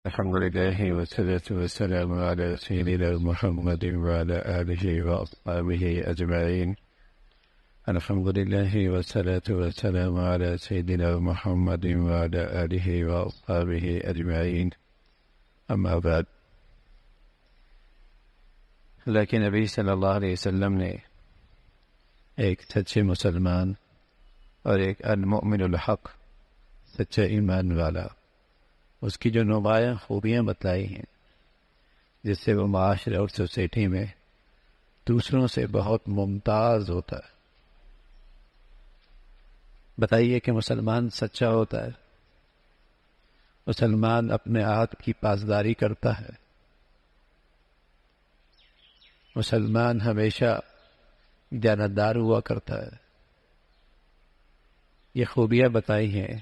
الحمد لله والصلاة والسلام على سيدنا محمد وعلى آله وأصحابه أجمعين. الحمد لله والصلاة والسلام على سيدنا محمد وعلى آله وأصحابه أجمعين. أما بعد، لیکن نبی صلی اللہ علیہ وسلم نے ایک سچے مسلمان اور ایک المؤمن الحق سچا ایمان والا، اس کی جو نمایاں خوبیاں بتائی ہیں جس سے وہ معاشرے اور سوسائٹی میں دوسروں سے بہت ممتاز ہوتا ہے۔ بتائیے کہ مسلمان سچا ہوتا ہے، مسلمان اپنے عہد کی پاسداری کرتا ہے، مسلمان ہمیشہ دیانتدار ہوا کرتا ہے۔ یہ خوبیاں بتائی ہیں،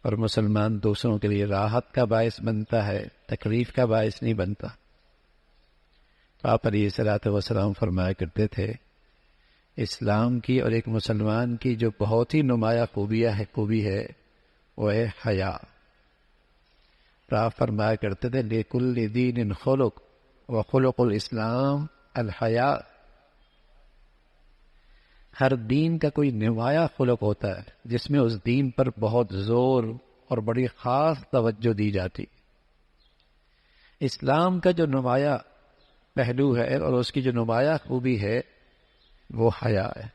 اور مسلمان دوسروں کے لیے راحت کا باعث بنتا ہے، تکلیف کا باعث نہیں بنتا۔ تو آپ علیہ الصلوۃ والسلام فرمایا کرتے تھے اسلام کی اور ایک مسلمان کی جو بہت ہی نمایاں خوبی ہے وہ ہے حیا۔ تو آپ فرمایا کرتے تھے لِكُلِّ دِينٍ خُلُقٌ وَخُلُقُ الْإِسْلَامِ الْحَيَاءُ۔ ہر دین کا کوئی نمایاں خلق ہوتا ہے جس میں اس دین پر بہت زور اور بڑی خاص توجہ دی جاتی۔ اسلام کا جو نمایاں پہلو ہے اور اس کی جو نمایاں خوبی ہے وہ حیا ہے۔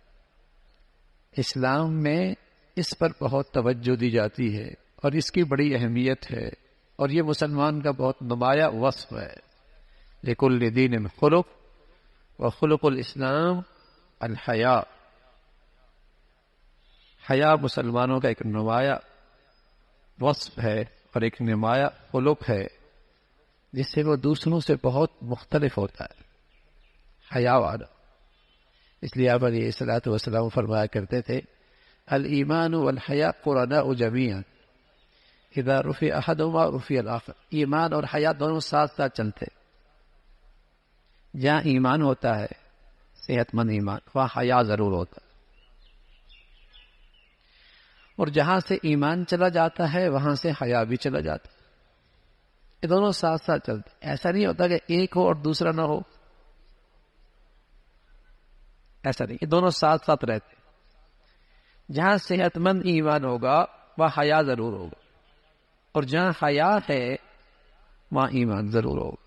اسلام میں اس پر بہت توجہ دی جاتی ہے اور اس کی بڑی اہمیت ہے، اور یہ مسلمان کا بہت نمایاں وصف ہے۔ لِكُلِّ دِينٍ خُلُقٌ وَخُلُقُ الْإِسْلَامِ الْحَيَاءُ۔ حیا مسلمانوں کا ایک نمایاں وصف ہے اور ایک نمایاں خلق ہے جس سے وہ دوسروں سے بہت مختلف ہوتا ہے، حیا والا۔ اس لیے آپ علیہ الصلوۃ والسلام فرمایا کرتے تھے الایمان والحیا قرناء جمیعا اذا رفع احدهما رفع الاخر۔ ایمان اور حیا دونوں ساتھ ساتھ چلتے، جہاں ایمان ہوتا ہے صحت مند ایمان وہاں حیا ضرور ہوتا ہے، اور جہاں سے ایمان چلا جاتا ہے وہاں سے حیا بھی چلا جاتا ہے۔ یہ دونوں ساتھ ساتھ چلتے، ایسا نہیں ہوتا کہ ایک ہو اور دوسرا نہ ہو، ایسا نہیں، یہ دونوں ساتھ ساتھ رہتے۔ جہاں صحت مند ایمان ہوگا وہاں حیا ضرور ہوگا، اور جہاں حیا ہے وہاں ایمان ضرور ہوگا۔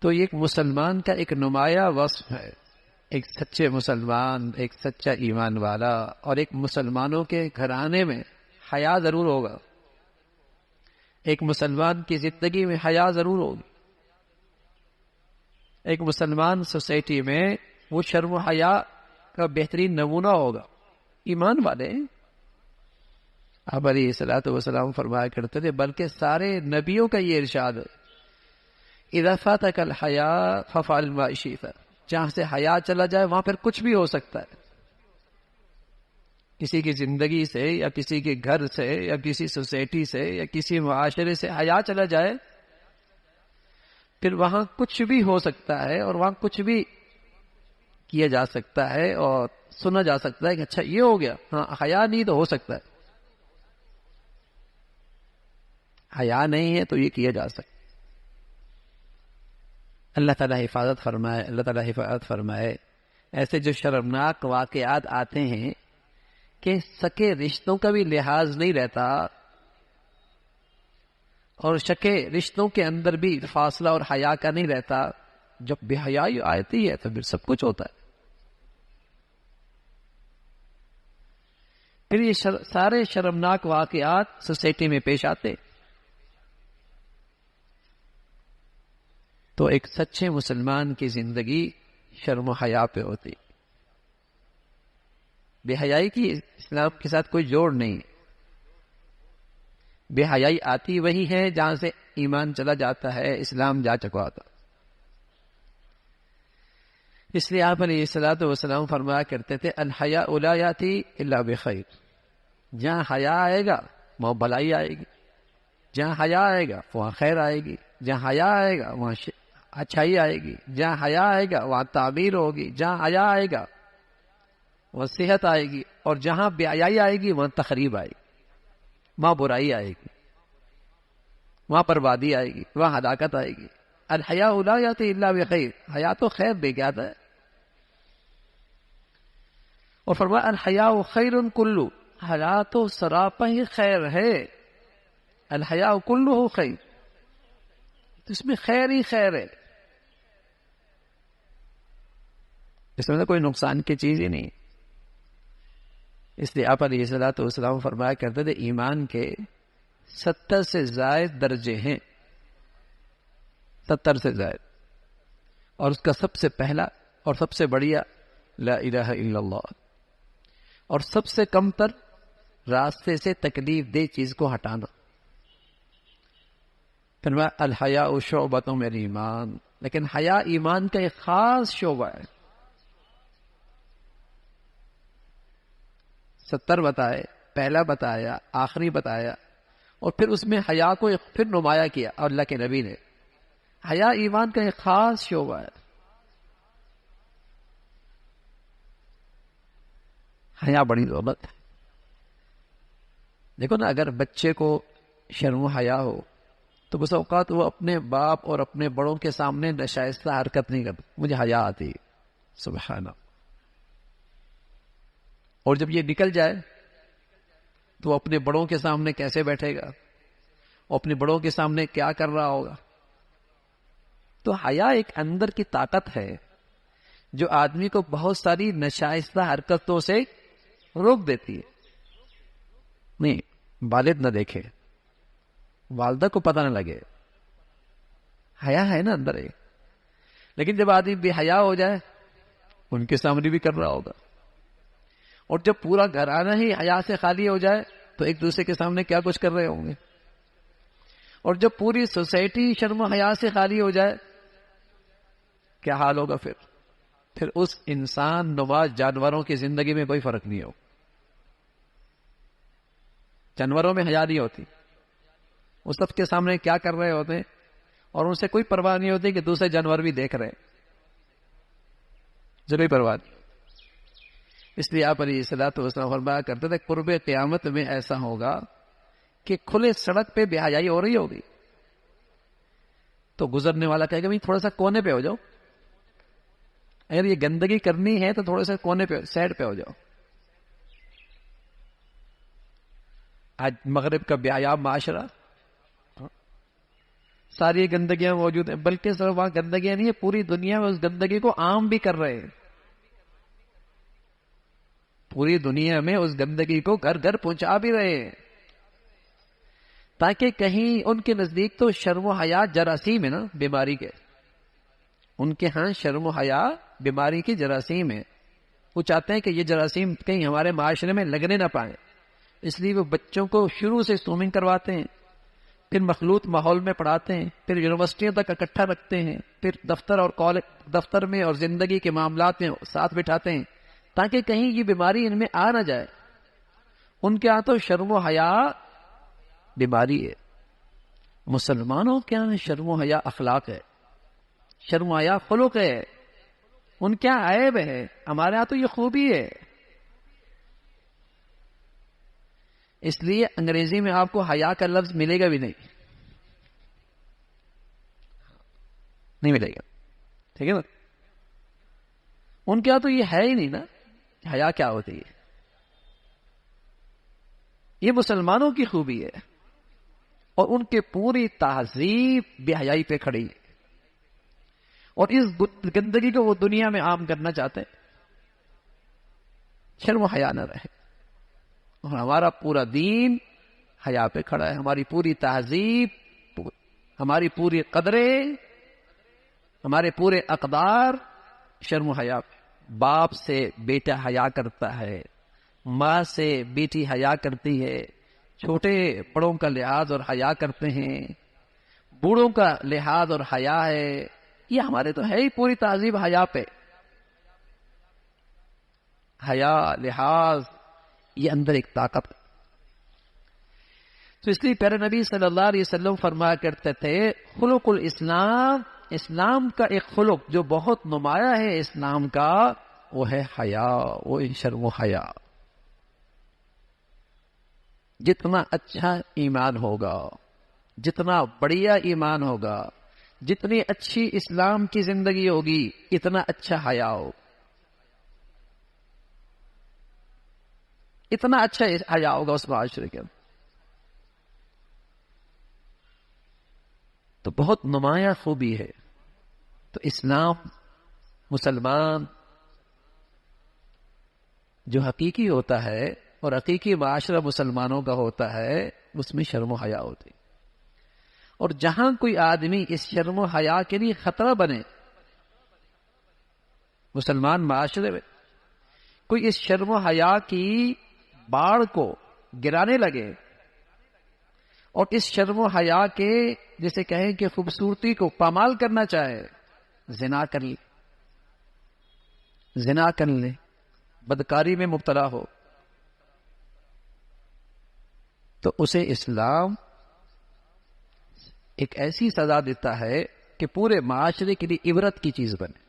تو یہ ایک مسلمان کا ایک نمایاں وصف ہے، ایک سچے مسلمان، ایک سچا ایمان والا، اور ایک مسلمانوں کے گھرانے میں حیا ضرور ہوگا، ایک مسلمان کی زندگی میں حیا ضرور ہوگی، ایک مسلمان سوسائٹی میں وہ شرم و حیا کا بہترین نمونہ ہوگا، ایمان والے۔ آپ علیہ الصلوۃ والسلام فرمایا کرتے تھے بلکہ سارے نبیوں کا یہ ارشاد ہے اذا فاتک الحیاء ففعل ما شئت۔ جہاں سے حیا چلا جائے وہاں پھر کچھ بھی ہو سکتا ہے، کسی کی زندگی سے یا کسی کے گھر سے یا کسی سوسائٹی سے یا کسی معاشرے سے حیا چلا جائے پھر وہاں کچھ بھی ہو سکتا ہے، اور وہاں کچھ بھی کیا جا سکتا ہے اور سنا جا سکتا ہے کہ اچھا یہ ہو گیا، ہاں حیا نہیں تو ہو سکتا ہے، حیا نہیں ہے تو یہ کیا جا سکتا ہے۔ اللہ تعالیٰ حفاظت فرمائے، اللہ تعالیٰ حفاظت فرمائے ایسے جو شرمناک واقعات آتے ہیں کہ سکے رشتوں کا بھی لحاظ نہیں رہتا، اور شکے رشتوں کے اندر بھی فاصلہ اور حیا کا نہیں رہتا، جب بے حیائی آتی ہے تو پھر سب کچھ ہوتا ہے۔ پھر یہ سارے شرمناک واقعات سوسائٹی میں پیش آتے، تو ایک سچے مسلمان کی زندگی شرم و حیا پہ ہوتی۔ بے حیائی کی اسلام کے ساتھ کوئی جوڑ نہیں، بے حیائی آتی وہی ہے جہاں سے ایمان چلا جاتا ہے، اسلام جا چکا ہوتا۔ اس لیے آپ علیہ الصلوۃ والسلام فرمایا کرتے تھے الحیاء لا یاتی الا بخیر۔ جہاں حیا آئے گا وہاں بھلائی آئے گی، جہاں حیا آئے گا وہاں خیر آئے گی، جہاں حیا آئے گا وہاں اچھائی آئے گی، جہاں حیا آئے گا وہاں تعمیر ہوگی، جہاں حیا آئے گا وہاں صحت آئے گی، اور جہاں بے حیائی آئے گی وہاں تخریب آئے گی۔ وہاں برائی آئے گی، وہاں بربادی آئے گی، وہاں ہلاکت آئے گی۔ الحیاء لا یاتی الا بخیر، حیا تو خیر لے کے آتا ہے۔ اور فرمایا الحیاء خیر کلو، حیا تو سراپا ہی خیر ہے۔ الحیاء کلہ خیر، اس میں خیر ہی خیر ہے، اس میں کوئی نقصان کی چیز ہی نہیں۔ اس لیے آپ علیہ الصلوۃ والسلام فرمایا کرتے تھے ایمان کے 70 سے زائد درجے ہیں، 70 سے زائد، اور اس کا سب سے پہلا اور سب سے بڑھیا لا الہ الا اللہ، اور سب سے کم تر راستے سے تکلیف دہ چیز کو ہٹانا۔ فرمایا الحیاء شعبۃ من الایمان، لیکن حیا ایمان کا ایک خاص شعبہ ہے۔ 70 بتائے، پہلا بتایا، آخری بتایا، اور پھر اس میں حیا کو پھر نمایاں کیا اللہ کے نبی نے۔ حیا ایمان کا ایک خاص شعبہ ہے۔ حیا بڑی دولت ہے۔ دیکھو نا، اگر بچے کو شرم و حیا ہو تو بس اوقات وہ اپنے باپ اور اپنے بڑوں کے سامنے ناشائستہ حرکت نہیں کرتا، مجھے حیا آتی ہے، سبحان اللہ۔ اور جب یہ نکل جائے تو وہ اپنے بڑوں کے سامنے کیسے بیٹھے گا، اور اپنے بڑوں کے سامنے کیا کر رہا ہوگا۔ تو حیا ایک اندر کی طاقت ہے جو آدمی کو بہت ساری ناشائستہ حرکتوں سے روک دیتی ہے۔ نہیں، والد نہ دیکھے، والدہ کو پتہ نہ لگے، حیا ہے نا اندر ایک۔ لیکن جب آدمی بے حیا ہو جائے، ان کے سامنے بھی کر رہا ہوگا، اور جب پورا گھرانہ ہی حیا سے خالی ہو جائے تو ایک دوسرے کے سامنے کیا کچھ کر رہے ہوں گے، اور جب پوری سوسائٹی شرم و حیا سے خالی ہو جائے کیا حال ہوگا۔ پھر اس انسان نما جانوروں کی زندگی میں کوئی فرق نہیں ہو۔ جانوروں میں حیا نہیں ہوتی، وہ سب کے سامنے کیا کر رہے ہوتے ہیں، اور ان سے کوئی پرواہ نہیں ہوتی کہ دوسرے جانور بھی دیکھ رہے ہیں، ضروری پرواہ نہیں۔ اس لیے آپ علیہ الصلوۃ والسلام فرمایا کرتے تھے قرب قیامت میں ایسا ہوگا کہ کھلے سڑک پہ بے حیائی ہو رہی ہوگی تو گزرنے والا کہے گا بھائی تھوڑا سا کونے پہ ہو جاؤ، اگر یہ گندگی کرنی ہے تو تھوڑے سے کونے پہ، سائڈ پہ ہو جاؤ۔ آج مغرب کا بے حیا معاشرہ، ساری گندگیاں موجود ہیں، بلکہ صرف وہاں گندگیاں نہیں ہے، پوری دنیا میں اس گندگی کو عام بھی کر رہے ہیں۔ پوری دنیا میں اس گندگی کو گھر گھر پہنچا بھی رہے ہیں، تاکہ کہیں ان کے نزدیک تو شرم و حیا جراثیم ہے نا بیماری کے، ان کے ہاں شرم و حیا بیماری کی جراثیم ہے۔ وہ چاہتے ہیں کہ یہ جراثیم کہیں ہمارے معاشرے میں لگنے نہ پائیں، اس لیے وہ بچوں کو شروع سے سوئمنگ کرواتے ہیں، پھر مخلوط ماحول میں پڑھاتے ہیں، پھر یونیورسٹیوں تک اکٹھا رکھتے ہیں، پھر دفتر اور کالج، دفتر میں اور زندگی کے معاملات میں ساتھ بٹھاتے ہیں، تاکہ کہیں یہ بیماری ان میں آ نہ جائے۔ ان کے ہاں تو شرم و حیا بیماری ہے، مسلمانوں کے ہاں شرم و حیا اخلاق ہے، شرم و حیا خلق ہے، ان کیا عیب ہے، ہمارے ہاں تو یہ خوبی ہے۔ اس لیے انگریزی میں آپ کو حیا کا لفظ ملے گا بھی نہیں ملے گا، ٹھیک ہے نا۔ ان کے ہاں تو یہ ہے ہی نہیں نا، حیا کیا ہوتی ہے۔ یہ مسلمانوں کی خوبی ہے، اور ان کے پوری تہذیب بے حیائی پہ کھڑی ہے، اور اس گندگی کو وہ دنیا میں عام کرنا چاہتے ہیں، شرم و حیا نہ رہے۔ اور ہمارا پورا دین حیا پہ کھڑا ہے، ہماری پوری تہذیب، ہماری پوری قدریں، ہمارے پورے اقدار شرم و حیا پہ۔ باپ سے بیٹا حیا کرتا ہے، ماں سے بیٹی حیا کرتی ہے، چھوٹے بڑوں کا لحاظ اور حیا کرتے ہیں، بوڑھوں کا لحاظ اور حیا ہے۔ یہ ہمارے تو ہے ہی پوری تہذیب حیا پہ، حیا، لحاظ، یہ اندر ایک طاقت ہے۔ تو اس لیے پیارے نبی صلی اللہ علیہ وسلم فرمایا کرتے تھے خلق الاسلام، اسلام کا ایک خلق جو بہت نمایاں ہے اسلام کا، وہ ہے حیا، وہ شرم و حیا۔ جتنا اچھا ایمان ہوگا، جتنا بڑھیا ایمان ہوگا، جتنی اچھی اسلام کی زندگی ہوگی، اتنا اچھا حیا ہو، اتنا اچھا حیا ہوگا اس معاشرے کے اندر. تو بہت نمایاں خوبی ہے. تو اسلام، مسلمان جو حقیقی ہوتا ہے اور حقیقی معاشرہ مسلمانوں کا ہوتا ہے، اس میں شرم و حیا ہوتی. اور جہاں کوئی آدمی اس شرم و حیا کے لیے خطرہ بنے، مسلمان معاشرے میں کوئی اس شرم و حیا کی باڑ کو گرانے لگے اور اس شرم و حیا کے جسے کہیں کہ خوبصورتی کو پامال کرنا چاہے، زنا کر لے، زنا کر لے، بدکاری میں مبتلا ہو، تو اسے اسلام ایک ایسی سزا دیتا ہے کہ پورے معاشرے کے لیے عبرت کی چیز بنے.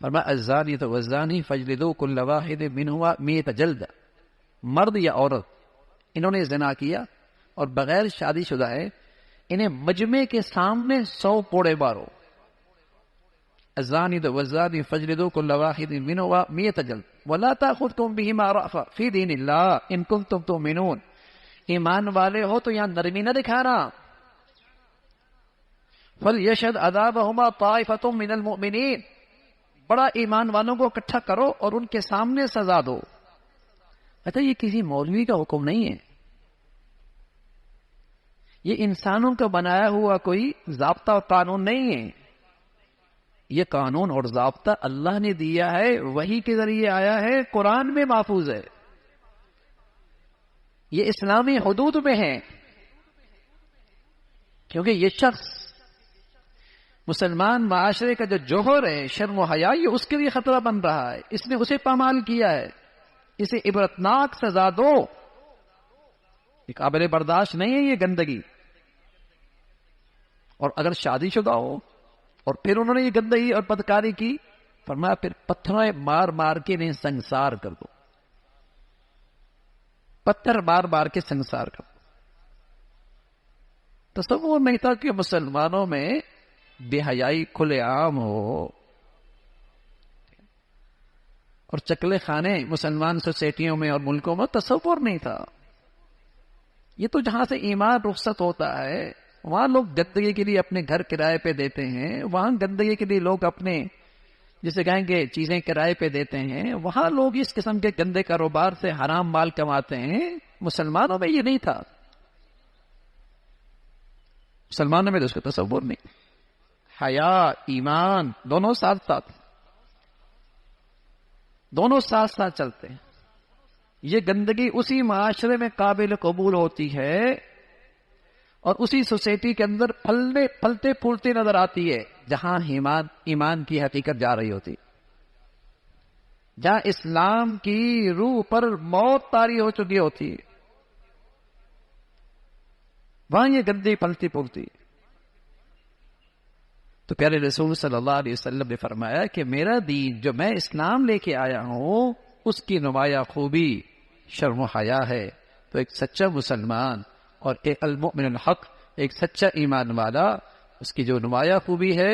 فرمایا الزانیۃ والزانی فاجلدوا کل واحد منہما 100 جلدہ. مرد یا عورت انہوں نے زنا کیا اور بغیر شادی شدہ ہے، انہیں مجمع کے سامنے 100 کوڑے مارو. الزانیۃ والزانی فاجلدوا کل واحد منہما 100 جلدہ ولا تأخذکم بہما رأفۃ فی دین اللہ ان کنتم تؤمنون. ایمان والے ہو تو یہاں نرمی نہ دکھانا. فَلْيَشْهَدْ عَذَابَهُمَا طَائِفَةٌ مِّنَ الْمُؤْمِنِينَ. بڑا ایمان والوں کو اکٹھا کرو اور ان کے سامنے سزا دو. اچھا، یہ کسی مولوی کا حکم نہیں ہے، یہ انسانوں کا بنایا ہوا کوئی ضابطہ اور قانون نہیں ہے. یہ قانون اور ضابطہ اللہ نے دیا ہے، وحی کے ذریعے آیا ہے، قرآن میں محفوظ ہے، یہ اسلامی حدود میں ہے. کیونکہ یہ شخص مسلمان معاشرے کا جو جوہر ہے، شرم و حیا، یہ اس کے لیے خطرہ بن رہا ہے. اس نے اسے پامال کیا ہے، اسے عبرتناک سزا دو. یہ قابل برداشت نہیں ہے یہ گندگی. اور اگر شادی شدہ ہو اور پھر انہوں نے یہ گندگی اور بدکاری کی، فرمایا پھر پتھریں مار مار کے انہیں سنسار کر دو. پتھر مار مار کے سنسار کر دو. تصور نہیں تھا کہ مسلمانوں میں بے حیائی کھلے عام ہو اور چکلے خانے مسلمان سوسائٹیوں میں اور ملکوں میں تصور نہیں تھا. یہ تو جہاں سے ایمان رخصت ہوتا ہے وہاں لوگ گندگی کے لیے اپنے گھر کرائے پہ دیتے ہیں، وہاں گندگی کے لیے لوگ اپنے جسے کہیں گے چیزیں کرائے پہ دیتے ہیں، وہاں لوگ اس قسم کے گندے کاروبار سے حرام مال کماتے ہیں. مسلمانوں میں یہ نہیں تھا، مسلمانوں میں تو اس کا تصور نہیں. حیا، ایمان دونوں ساتھ ساتھ، دونوں ساتھ ساتھ چلتے ہیں. یہ گندگی اسی معاشرے میں قابل قبول ہوتی ہے اور اسی سوسائٹی کے اندر پھلتے پھولتے نظر آتی ہے جہاں ایمان کی حقیقت جا رہی ہوتی، جہاں اسلام کی روح پر موت طاری ہو چکی ہوتی، وہاں یہ گندی پھلتی پھولتی. تو پیارے رسول صلی اللہ علیہ وسلم نے فرمایا کہ میرا دین جو میں اسلام لے کے آیا ہوں اس کی نمایاں خوبی شرم و حیا ہے. تو ایک سچا مسلمان اور ایک المؤمن الحق، ایک سچا ایمان والا، اس کی جو نمایاں خوبی ہے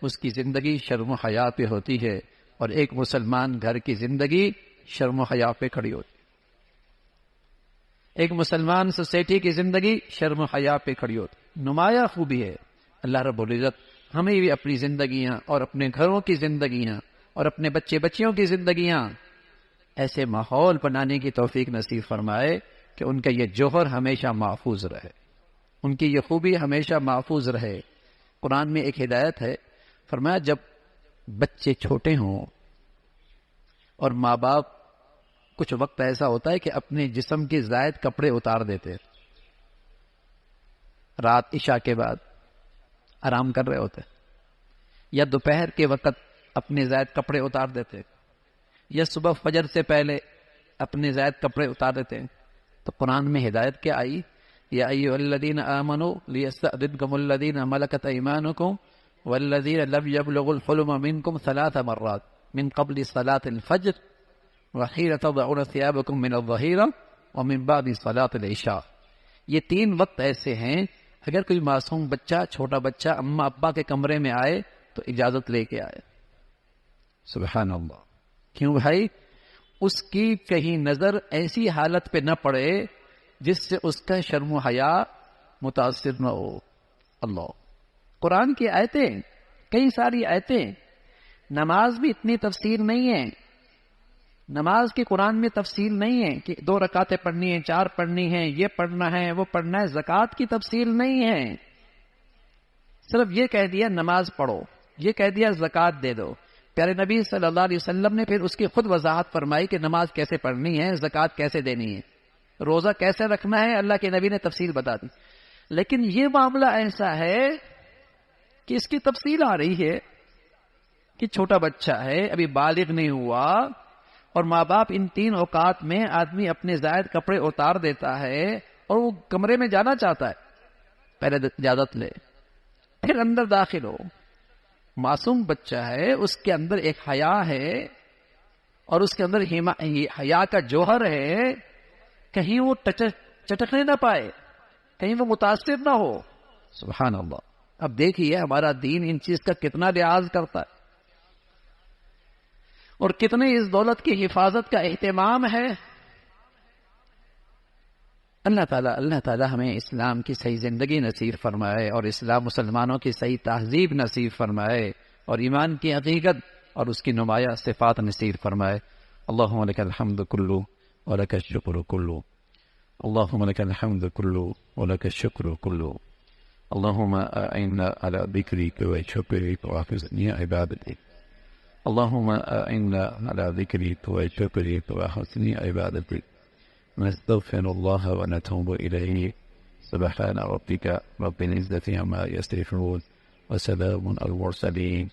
اس کی زندگی شرم و حیا پہ ہوتی ہے، اور ایک مسلمان گھر کی زندگی شرم و حیا پہ کھڑی ہوتی ہے. ایک مسلمان سوسائٹی کی زندگی شرم و حیا پہ کھڑی ہوتی ہے. نمایاں خوبی ہے. اللہ رب العزت ہمیں بھی اپنی زندگیاں اور اپنے گھروں کی زندگیاں اور اپنے بچے بچیوں کی زندگیاں ایسے ماحول بنانے کی توفیق نصیب فرمائے کہ ان کا یہ جوہر ہمیشہ محفوظ رہے، ان کی یہ خوبی ہمیشہ محفوظ رہے. قرآن میں ایک ہدایت ہے، فرمایا جب بچے چھوٹے ہوں اور ماں باپ کچھ وقت ایسا ہوتا ہے کہ اپنے جسم کے زائد کپڑے اتار دیتے، رات عشاء کے بعد آرام کر رہے ہوتے، یا دوپہر کے وقت اپنے زائد کپڑے اتار دیتے، یا صبح فجر سے پہلے اپنے زائد کپڑے اتار دیتے. تو قرآن میں ہدایت کیا آئی؟ یا ایھا الذین آمنوا لیستأذنکم الذین ملکت ایمانکم والذین لم یبلغوا الحلم منکم 3 مرات من قبل صلاة الفجر وحین تضعون ثیابکم من الظہیرہ ومن بعد صلاۃ العشاء. یہ 3 وقت ایسے ہیں اگر کوئی معصوم بچہ، چھوٹا بچہ اماں ابا کے کمرے میں آئے تو اجازت لے کے آئے. سبحان اللہ. کیوں بھائی؟ اس کی کہیں نظر ایسی حالت پہ نہ پڑے جس سے اس کا شرم و حیا متاثر نہ ہو. اللہ. قرآن کی آیتیں، کئی ساری آیتیں. نماز بھی اتنی تفصیل نہیں ہے. نماز کی قرآن میں تفصیل نہیں ہے کہ 2 رکعتیں پڑھنی ہیں، 4 پڑھنی ہیں، یہ پڑھنا ہے، وہ پڑھنا ہے. زکوٰۃ کی تفصیل نہیں ہے. صرف یہ کہہ دیا نماز پڑھو، یہ کہہ دیا زکوٰۃ دے دو. پیارے نبی صلی اللہ علیہ وسلم نے پھر اس کی خود وضاحت فرمائی کہ نماز کیسے پڑھنی ہے، زکوٰۃ کیسے دینی ہے، روزہ کیسے رکھنا ہے. اللہ کے نبی نے تفصیل بتا دی. لیکن یہ معاملہ ایسا ہے کہ اس کی تفصیل آ رہی ہے کہ چھوٹا بچہ ہے، ابھی بالغ نہیں ہوا، اور ماں باپ ان 3 اوقات میں آدمی اپنے زائد کپڑے اتار دیتا ہے اور وہ کمرے میں جانا چاہتا ہے. پہلے اجازت لے، پھر اندر داخل ہو. معصوم بچہ ہے، اس کے اندر ایک حیا ہے اور اس کے اندر حیا کا جوہر ہے. کہیں وہ چٹکنے نہ پائے، کہیں وہ متاثر نہ ہو. سبحان اللہ. اب دیکھیے ہمارا دین ان چیز کا کتنا لحاظ کرتا ہے اور کتنے اس دولت کی حفاظت کا اہتمام ہے. اللہ تعالیٰ ہمیں اسلام کی صحیح زندگی نصیب فرمائے اور اسلام مسلمانوں کی صحیح تہذیب نصیب فرمائے اور ایمان کی حقیقت اور اس کی نمایاں صفات نصیب فرمائے. اللہم لک الحمد کلو ولک الشکر کلو. اللہم لک الحمد کلو ولک الشکر کلو. اللہم اعنا علی ذکرک و شکرک و حسن عبادتک. اللہم اعنا علی ذکرک و شکرک و حسن عبادتک. نستغفر الله ونتوب إليه. سبحان ربك رب العزة عما يصفون وسلام على المرسلين.